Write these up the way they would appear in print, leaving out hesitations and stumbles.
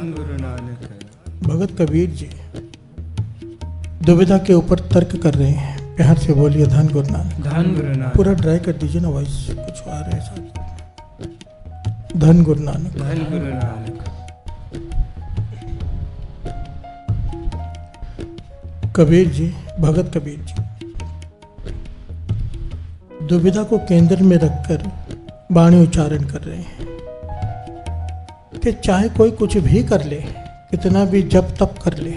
धन गुरु नानक। भगत कबीर जी दुविधा के ऊपर तर्क कर रहे हैं, प्यार से बोलिए धन गुरु नानक। धन गुरु नानक। पूरा ट्राई कर दीजिए ना, वॉइस कुछ आ रहा है साथ। धन गुरु नानक। धन गुरु नानक। कबीर जी, भगत कबीर जी दुविधा को केंद्र में रखकर वाणी उच्चारण कर रहे हैं कि चाहे कोई कुछ भी कर ले, कितना भी जप तप कर ले,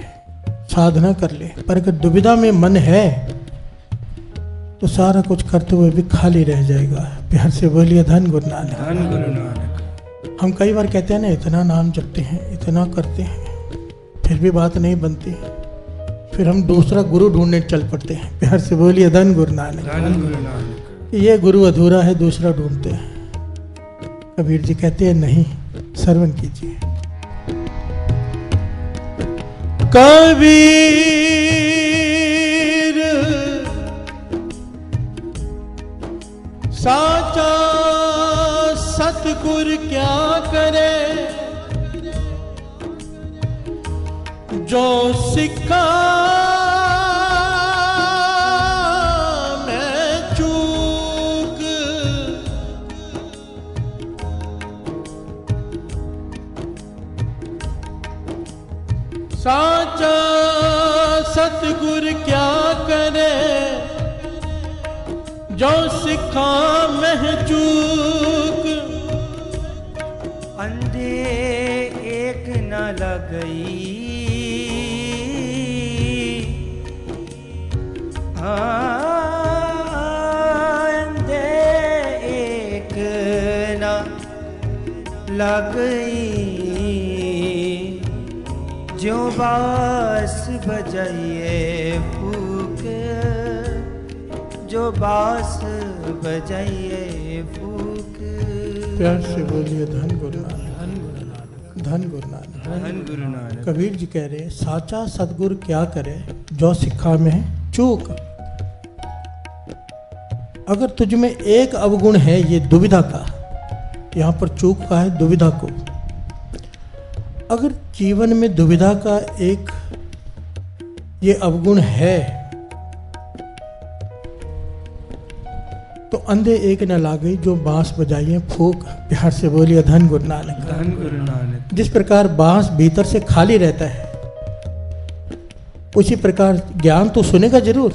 साधना कर ले, पर अगर दुविधा में मन है तो सारा कुछ करते हुए भी खाली रह जाएगा। प्यार से बोलिए धन गुरु नानक। धन गुरु नानक। हम कई बार कहते हैं ना, इतना नाम जपते हैं, इतना करते हैं, फिर भी बात नहीं बनती, फिर हम दूसरा गुरु ढूंढने चल पड़ते हैं। प्यार से बोलिए धन गुरु नानक। धन गुरु नानक। ये गुरु अधूरा है, दूसरा ढूंढते हैं। कबीर जी कहते हैं नहीं, श्रवण कीजिए। कबीर साचा सतगुर क्या करे, जो सिक्का में चूक, साचा सतगुर क्या करे, जो सिक्खा में चूक। अंधे एक न लगई, अंधे एक न लगई, जो बास बजाइए फूक, जो बास बजाइए फूक। प्यार से बोलिए धन गुरु नानक। धन गुरु नानक। धन गुरु नानक। कबीर जी कह रहे हैं साचा सतगुरु क्या करे, जो सिखा में है चूक। अगर तुझ में एक अवगुण है ये दुविधा का, यहाँ पर चूक का है दुविधा को, अगर जीवन में दुविधा का एक ये अवगुण है तो अंधे एक न लागे, जो बांस बजाइए फूक। प्यार से बोलिए धन गुरु नानक। धन गुरु नानक। जिस प्रकार बांस भीतर से खाली रहता है, उसी प्रकार ज्ञान तो सुनेगा जरूर,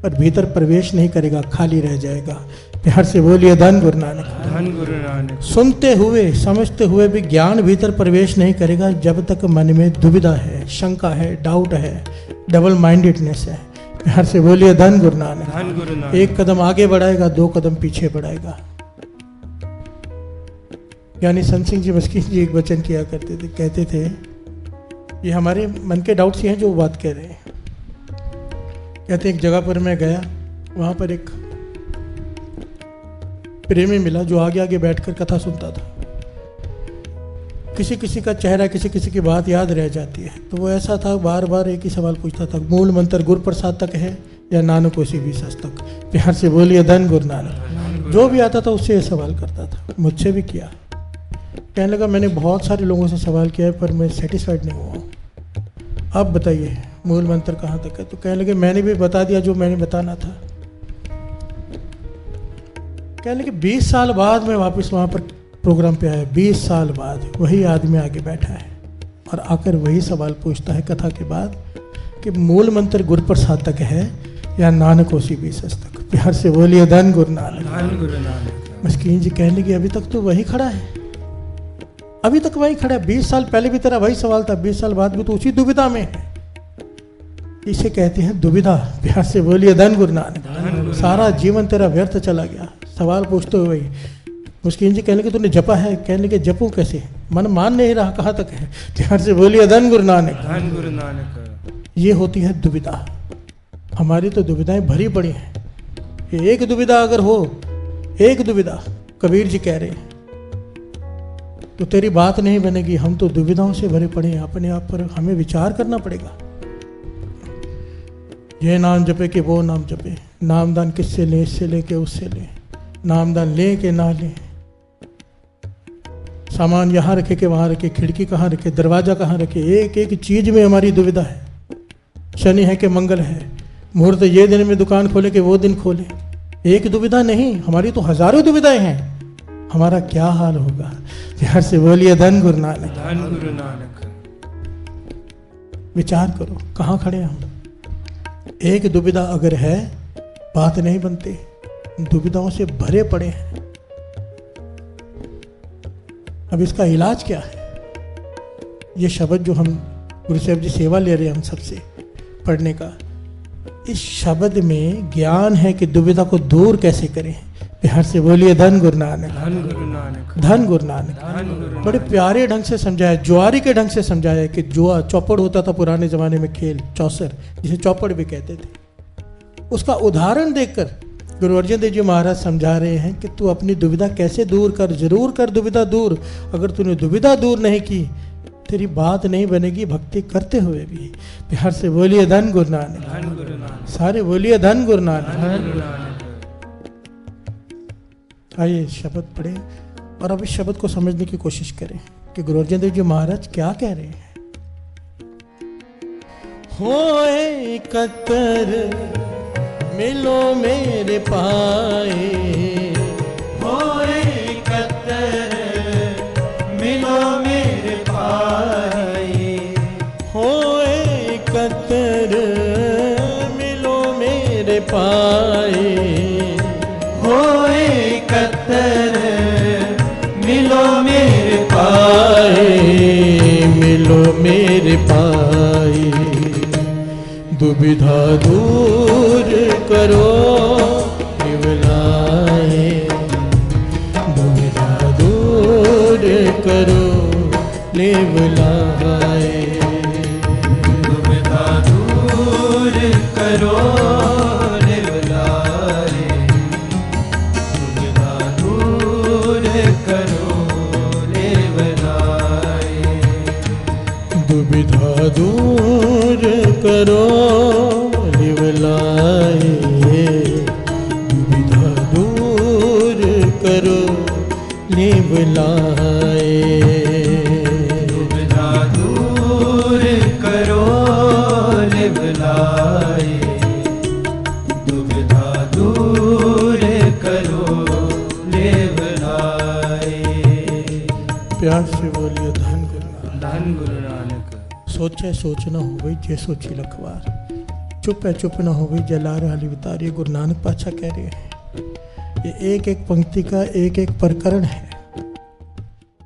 पर भीतर प्रवेश नहीं करेगा, खाली रह जाएगा। प्यार से बोलिए धन गुरु नानक। धन गुरु नानक। सुनते हुए समझते हुए भी ज्ञान भीतर प्रवेश नहीं करेगा जब तक मन में दुविधा है, शंका है, डाउट है, डबल माइंडेडनेस है। प्यार से बोलिए धन गुरु नानक। धन गुरु नानक। एक कदम आगे बढ़ाएगा, दो कदम पीछे बढ़ाएगा। यानी संत सिंह जी मस्कीन जी एक वचन किया करते थे, कहते थे ये हमारे मन के डाउट्स ही हैं जो वो बात कह रहे हैं। कहते एक जगह पर मैं गया, वहां पर एक प्रेमी मिला जो आगे आगे बैठकर कथा सुनता था। किसी किसी का चेहरा, किसी किसी की बात याद रह जाती है, तो वो ऐसा था बार बार एक ही सवाल पूछता था, मूल मंत्र गुरु प्रसाद तक है या नानक ओसी भी सस तक। प्यार से बोलिए धन गुरु नानक। जो भी आता था उससे ये सवाल करता था, मुझसे भी किया। कहने लगा मैंने बहुत सारे लोगों से सवाल किया है पर मैं सेटिस्फाइड नहीं हुआ, आप बताइए मूल मंत्र कहाँ तक है। तो कहने लगे मैंने भी बता दिया जो मैंने बताना था। कहने लगे 20 साल बाद मैं वापस वहाँ पर प्रोग्राम पे आया, 20 साल बाद वही आदमी आगे बैठा है और आकर वही सवाल पूछता है कथा के बाद कि मूल मंत्र गुरु प्रसाद तक है या नानक ओसी भी सस तक। प्यार से बोलिए धन गुरु नानक। धन गुरु नानक। मस्कीन जी कहने लगे अभी तक तो वही खड़ा है, अभी तक वही खड़ा है, 20 साल पहले भी तेरा वही सवाल था, 20 साल बाद भी तो उसी दुविधा में है। इसे कहते हैं दुविधा। प्यार से बोलिए धन गुरु नानक। सारा जीवन तेरा व्यर्थ चला गया सवाल पूछते हुए ही। मुस्किन जी कहने लगे तूने जपा है, कहने लगे जपूं कैसे, मन मान नहीं रहा, कहाँ तक है। प्यार से बोलिए धन गुरु नानक। धन गुरु नानक। ये होती है दुविधा। हमारी तो दुविधाएं भरी पड़ी हैं। ये एक दुविधा अगर हो, एक दुविधा, कबीर जी कह रहे हैं, तो तेरी बात नहीं बनेगी। हम तो दुविधाओं से भरे पड़े हैं, अपने आप पर हमें विचार करना पड़ेगा। ये नाम जपे कि वो नाम जपे, नामदान किससे ले, इससे ले के उससे ले, नामदान ले के ना ले, सामान यहाँ रखे कि वहाँ रखे, खिड़की कहाँ रखे, दरवाज़ा कहाँ रखे, एक एक चीज़ में हमारी दुविधा है। शनि है कि मंगल है, मुहूर्त ये दिन में दुकान खोले कि वो दिन खोले, एक दुविधा नहीं, हमारी तो हजारों दुविधाएं हैं। हमारा क्या हाल होगा? प्यार से बोलिए धन गुरु नानक। धन गुरु नानक। विचार करो कहाँ खड़े हैं हम। एक दुविधा अगर है बात नहीं बनती, दुविधाओं से भरे पड़े हैं। अब इसका इलाज क्या है? ये शब्द जो हम गुरु साहब जी सेवा ले रहे हैं हम सबसे पढ़ने का, इस शब्द में ज्ञान है कि दुविधा को दूर कैसे करें। प्यार से बोलिए धन गुरु नानक। धन गुरु नानक। धन गुरु नानक। धन गुरु बड़े प्यारे ढंग से समझाया, जुआरी के ढंग से समझाया कि जुआ चौपड़ होता था पुराने जमाने में, खेल चौसर जिसे चौपड़ भी कहते थे, उसका उदाहरण देखकर गुरु अर्जन देव जी महाराज समझा रहे हैं कि तू अपनी दुविधा कैसे दूर कर, जरूर कर दुविधा दूर। अगर तूने दुविधा दूर नहीं की तेरी बात नहीं बनेगी भक्ति करते हुए भी। प्यार से बोलिए धन गुरु नानक। धन गुरु नानक। सारे बोलिए धन गुरु नानक। धन गुरु नानक। आइए शब्द पढ़े और अब इस शब्द को समझने की कोशिश करें कि गुरु अर्जन देव जी महाराज क्या कह रहे हैं। होए कतर मिलो मेरे पाए, होए कतर मिलो मेरे पाए, होए कतर मिलो मेरे पाए, होए कतर मिलो मेरे पाए, मिलो मेरे पाए, दुविधा दूर करो निवलाए, दुविधा दूर करो निवलाए, दुविधा दूर करो निवलाए, दुविधा दूर करो निवलाए, दुविधा दूर करो निवलाए, दुविधा दूर करो निवलाए, दुविधा दूर करो निवलाए, दुविधा दूर करो निवलाए। प्यार से बोलिए धन गुरु नानक। धन गुरु नानक। सोचे सोच न हो गई जे सोची लखवार, चुप है चुप न हो गई जलार हाली उतार। ये गुरु नानक पातशाह कह रहे हैं। ये एक एक पंक्ति का एक एक प्रकरण है।